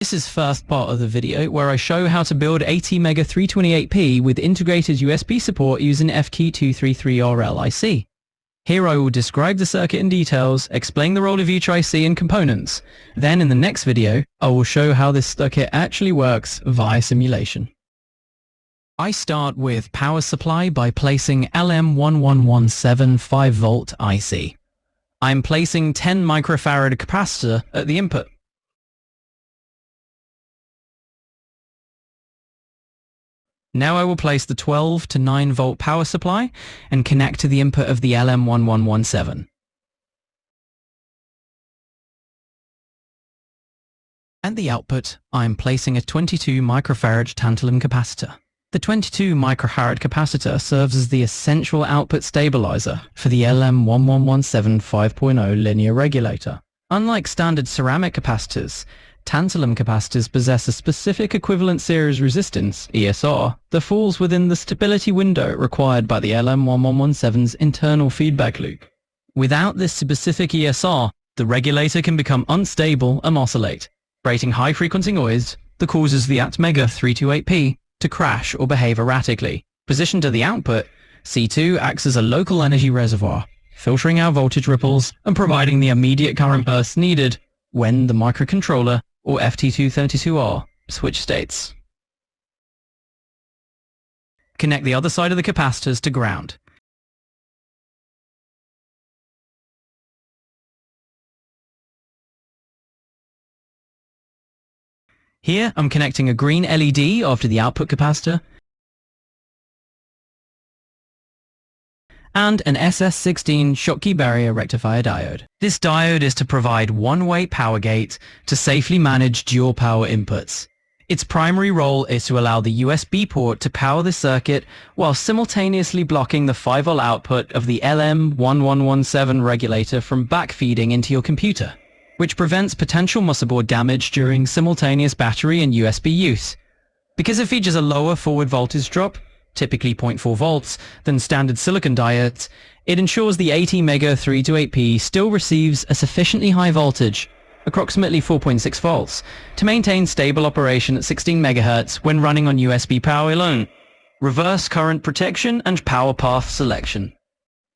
This is first part of the video where I show how to build ATmega328P with integrated USB support using FT232RL IC. Here I will describe the circuit in details, explain the role of each IC and components. Then in the next video, I will show how this circuit actually works via simulation. I start with power supply by placing LM1117 5V IC. I am placing 10 microfarad capacitor at the input. Now I will place the 12 to 9 volt power supply and connect to the input of the LM1117. At the output, I am placing a 22 microfarad tantalum capacitor. The 22 microfarad capacitor serves as the essential output stabilizer for the LM1117 5.0 linear regulator. Unlike standard ceramic capacitors, tantalum capacitors possess a specific equivalent series resistance, ESR, that falls within the stability window required by the LM1117's internal feedback loop. Without this specific ESR, the regulator can become unstable and oscillate, creating high-frequency noise that causes the ATmega328P to crash or behave erratically. Positioned at the output, C2 acts as a local energy reservoir, filtering out voltage ripples and providing the immediate current bursts needed when the microcontroller or FT232R switch states. Connect the other side of the capacitors to ground. Here I'm connecting a green LED after the output capacitor and an SS16 Schottky barrier rectifier diode. This diode is to provide one-way power gate to safely manage dual power inputs. Its primary role is to allow the USB port to power the circuit while simultaneously blocking the 5V output of the LM1117 regulator from backfeeding into your computer, which prevents potential motherboard damage during simultaneous battery and USB use. Because it features a lower forward voltage drop, typically 0.4 volts, than standard silicon diodes, it ensures the ATmega328P still receives a sufficiently high voltage, approximately 4.6 volts, to maintain stable operation at 16 MHz when running on USB power alone, reverse current protection and power path selection.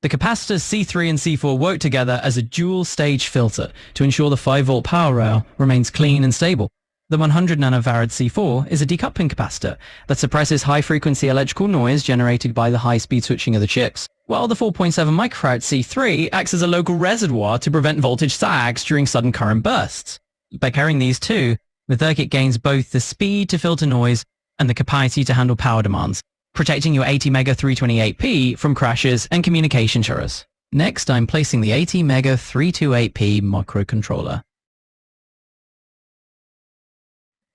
The capacitors C3 and C4 work together as a dual-stage filter to ensure the 5V power rail remains clean and stable. The 100 nanofarad C4 is a decoupling capacitor that suppresses high-frequency electrical noise generated by the high-speed switching of the chips, while the 4.7 microfarad C3 acts as a local reservoir to prevent voltage sags during sudden current bursts. By pairing these two, the circuit gains both the speed to filter noise and the capacity to handle power demands, protecting your ATmega328P from crashes and communication errors. Next, I'm placing the ATmega328P microcontroller.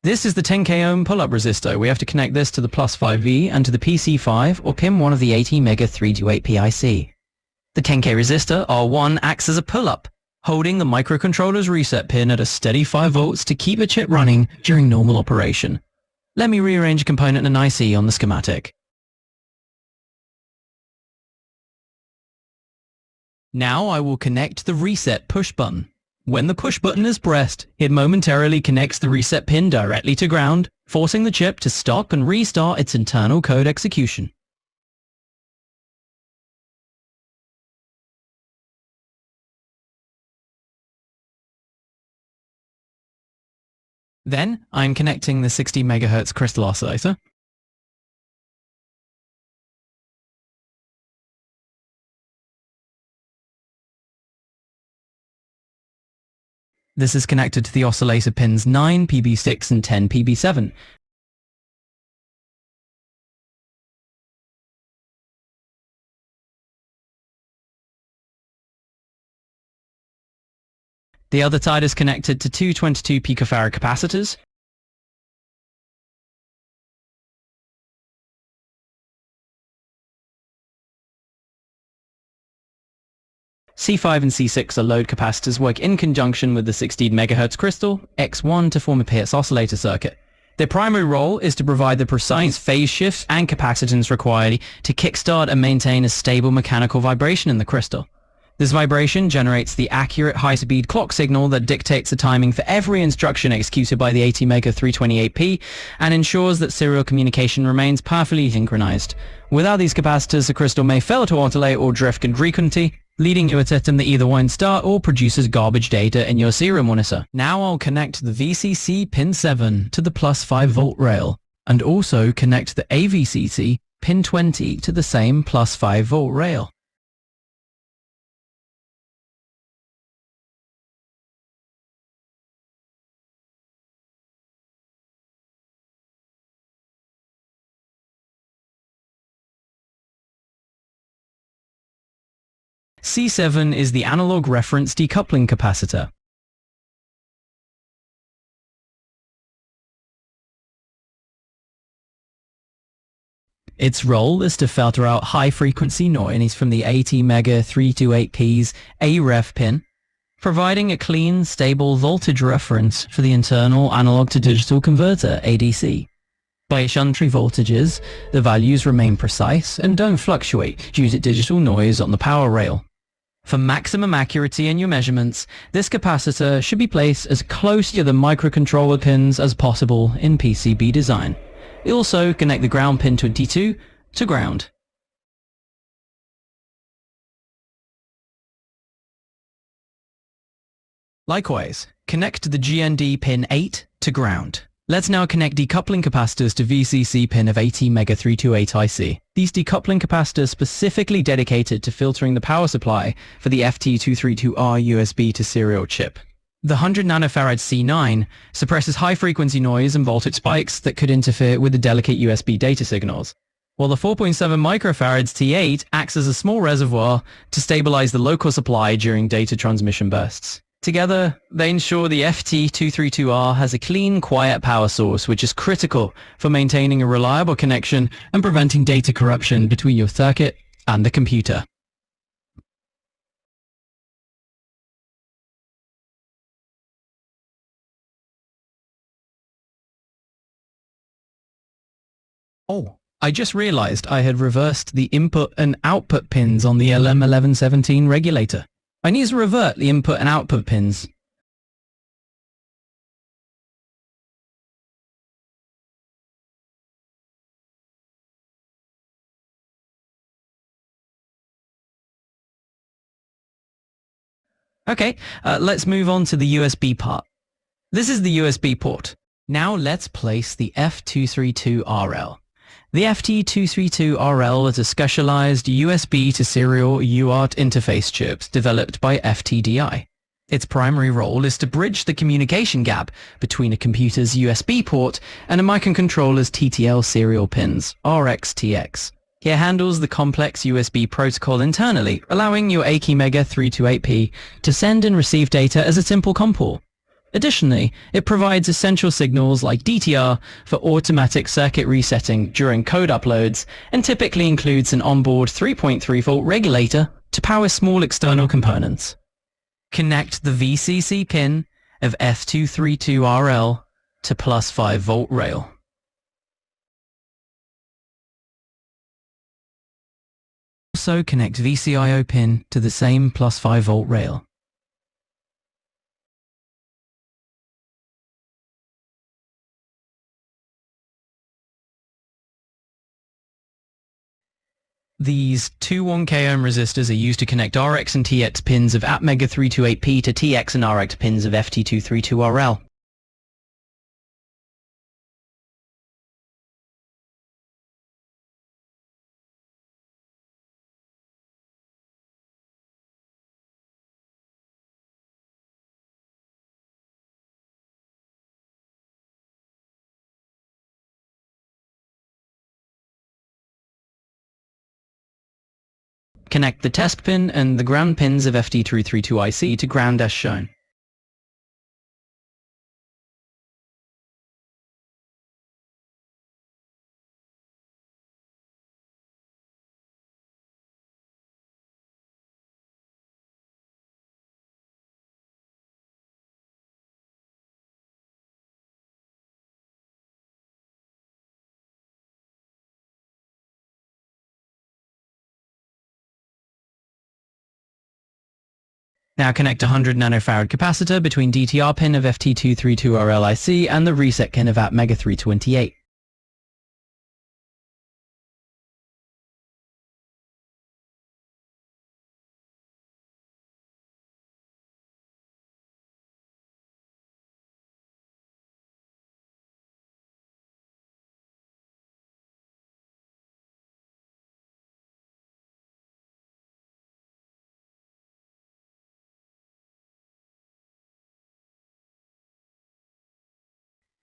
This is the 10k ohm pull-up resistor. We have to connect this to the plus 5V and to the PC5 or pin 1 of the ATmega328P IC. The 10k resistor, R1, acts as a pull-up, holding the microcontroller's reset pin at a steady 5 volts to keep the chip running during normal operation. Let me rearrange a component and IC on the schematic. Now I will connect the reset push button. When the push button is pressed, it momentarily connects the reset pin directly to ground, forcing the chip to stop and restart its internal code execution. Then, I'm connecting the 60 MHz crystal oscillator. This is connected to the oscillator pins 9, PB6 and 10, PB7. The other side is connected to two 22 picofarad capacitors. C5 and C6 are load capacitors work in conjunction with the 16 MHz crystal X1 to form a Pierce oscillator circuit. Their primary role is to provide the precise phase shifts and capacitance required to kickstart and maintain a stable mechanical vibration in the crystal. This vibration generates the accurate high-speed clock signal that dictates the timing for every instruction executed by the ATmega328P and ensures that serial communication remains perfectly synchronized. Without these capacitors, the crystal may fail to alternate or drift concurrently, leading to a system that either won't start or produces garbage data in your serial monitor. Now I'll connect the VCC pin 7 to the plus 5 volt rail, and also connect the AVCC pin 20 to the same plus 5 volt rail. C7 is the analog reference decoupling capacitor. Its role is to filter out high-frequency noise from the ATmega328P's A-ref pin, providing a clean, stable voltage reference for the internal analog-to-digital converter, ADC. By shuntry voltages, the values remain precise and don't fluctuate due to digital noise on the power rail. For maximum accuracy in your measurements, this capacitor should be placed as close to the microcontroller pins as possible in PCB design. Also, connect the ground pin 22 to ground. Likewise, connect the GND pin 8 to ground. Let's now connect decoupling capacitors to VCC pin of ATmega328IC. These decoupling capacitors specifically dedicated to filtering the power supply for the FT232R USB to serial chip. The 100 nanofarad C9 suppresses high-frequency noise and voltage spikes that could interfere with the delicate USB data signals, while the 4.7 microfarads T8 acts as a small reservoir to stabilize the local supply during data transmission bursts. Together, they ensure the FT232R has a clean, quiet power source, which is critical for maintaining a reliable connection and preventing data corruption between your circuit and the computer. Oh, I just realized I had reversed the input and output pins on the LM1117 regulator. I need to revert the input and output pins. Okay, let's move on to the USB part. This is the USB port. Now let's place the FT232RL. The FT232RL is a specialized USB to serial UART interface chip developed by FTDI. Its primary role is to bridge the communication gap between a computer's USB port and a microcontroller's TTL serial pins, Rx Tx. It handles the complex USB protocol internally, allowing your ATmega328P to send and receive data as a simple COM port. Additionally, it provides essential signals like DTR for automatic circuit resetting during code uploads and typically includes an onboard 3.3 volt regulator to power small external components. Connect the VCC pin of FT232RL to plus 5 volt rail. Also connect VCIO pin to the same plus 5 volt rail. These two 1K ohm resistors are used to connect Rx and Tx pins of ATmega328P to Tx and Rx pins of FT232RL. Connect the test pin and the ground pins of FT232IC to ground as shown. Now connect a 100 nanofarad capacitor between DTR pin of FT232RL IC and the reset pin of ATmega328.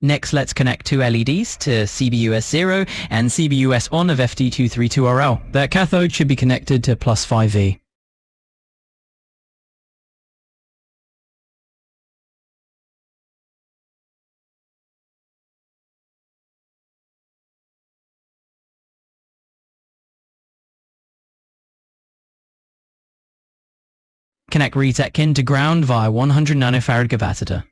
Next, let's connect two LEDs to CBUS0 and CBUS1 of FT232RL. Their cathode should be connected to plus 5V. Connect reset pin to ground via 100 nanofarad capacitor.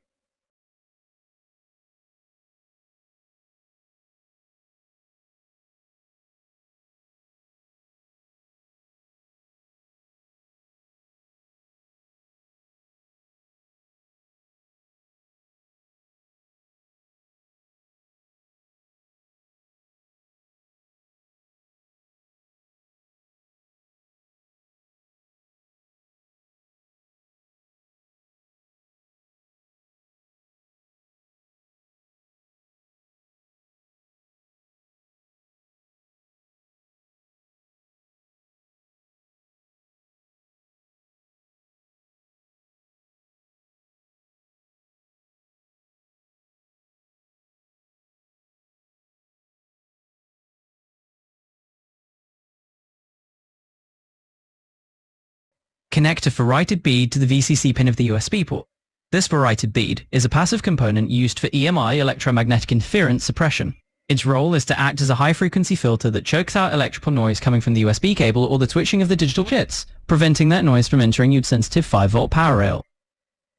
Connect a ferrited bead to the VCC pin of the USB port. This ferrited bead is a passive component used for EMI, electromagnetic interference suppression. Its role is to act as a high-frequency filter that chokes out electrical noise coming from the USB cable or the twitching of the digital bits, preventing that noise from entering your sensitive 5-volt power rail.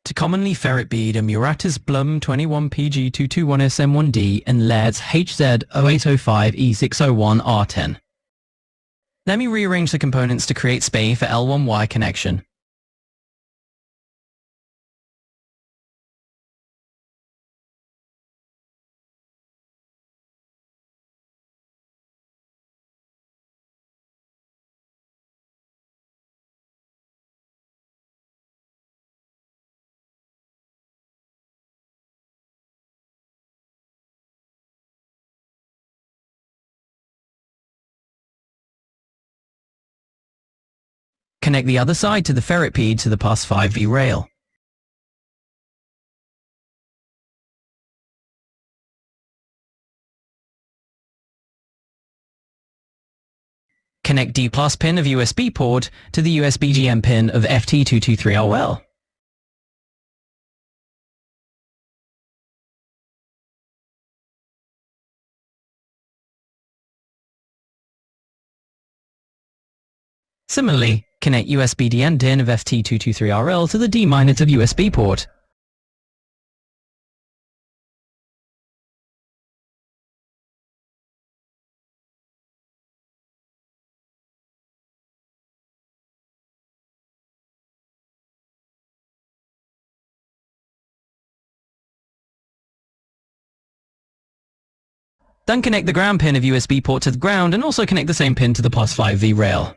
To commonly ferrite bead a Murata's Blum 21PG221SM1D and Laird's HZ0805E601R10. Let me rearrange the components to create space for L1Y connection. Connect the other side to the ferrite bead to the plus 5V rail. Connect D plus pin of USB port to the USB GM pin of FT232RL. Similarly, connect USB DN pin of FT232RL to the D- of USB port. Then connect the ground pin of USB port to the ground and also connect the same pin to the plus 5V rail.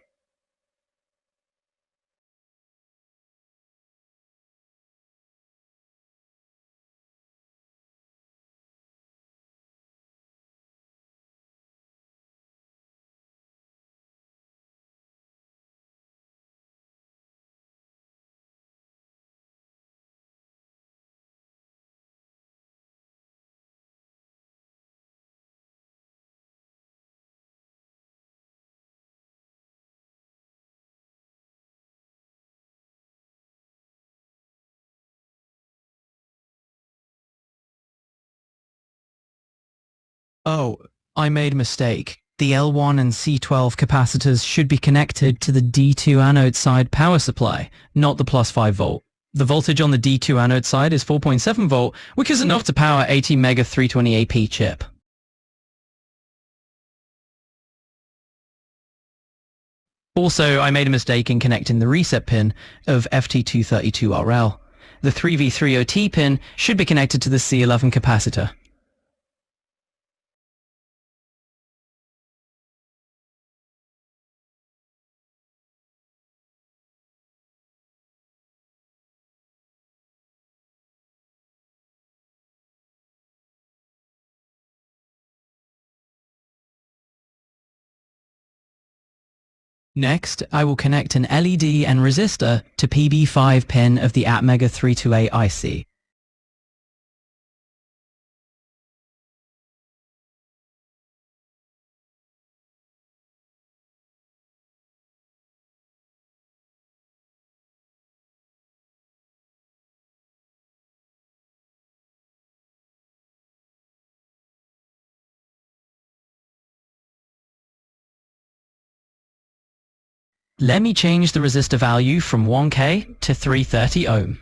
Oh, I made a mistake. The L1 and C12 capacitors should be connected to the D2 anode side power supply, not the plus 5 volt. The voltage on the D2 anode side is 4.7 volt, which is enough to power ATmega328P chip. Also, I made a mistake in connecting the reset pin of FT232RL. The 3v30T pin should be connected to the C11 capacitor. Next, I will connect an LED and resistor to PB5 pin of the ATmega328IC. Let me change the resistor value from 1K to 330 ohm.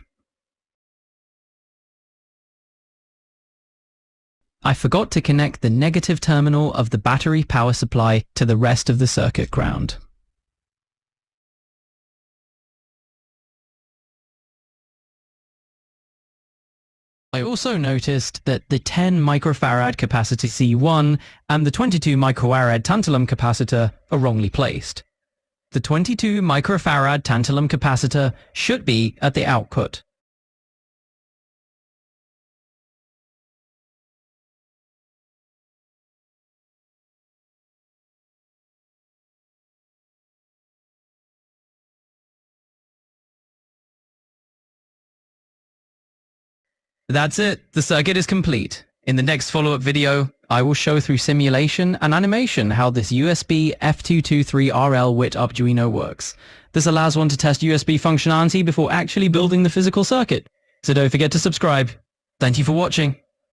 I forgot to connect the negative terminal of the battery power supply to the rest of the circuit ground. I also noticed that the 10 microfarad capacitor C1 and the 22 microfarad tantalum capacitor are wrongly placed. The 22 microfarad tantalum capacitor should be at the output. That's it, the circuit is complete. In the next follow-up video, I will show through simulation and animation how this USB FT232RL WIT Arduino works. This allows one to test USB functionality before actually building the physical circuit. So don't forget to subscribe. Thank you for watching.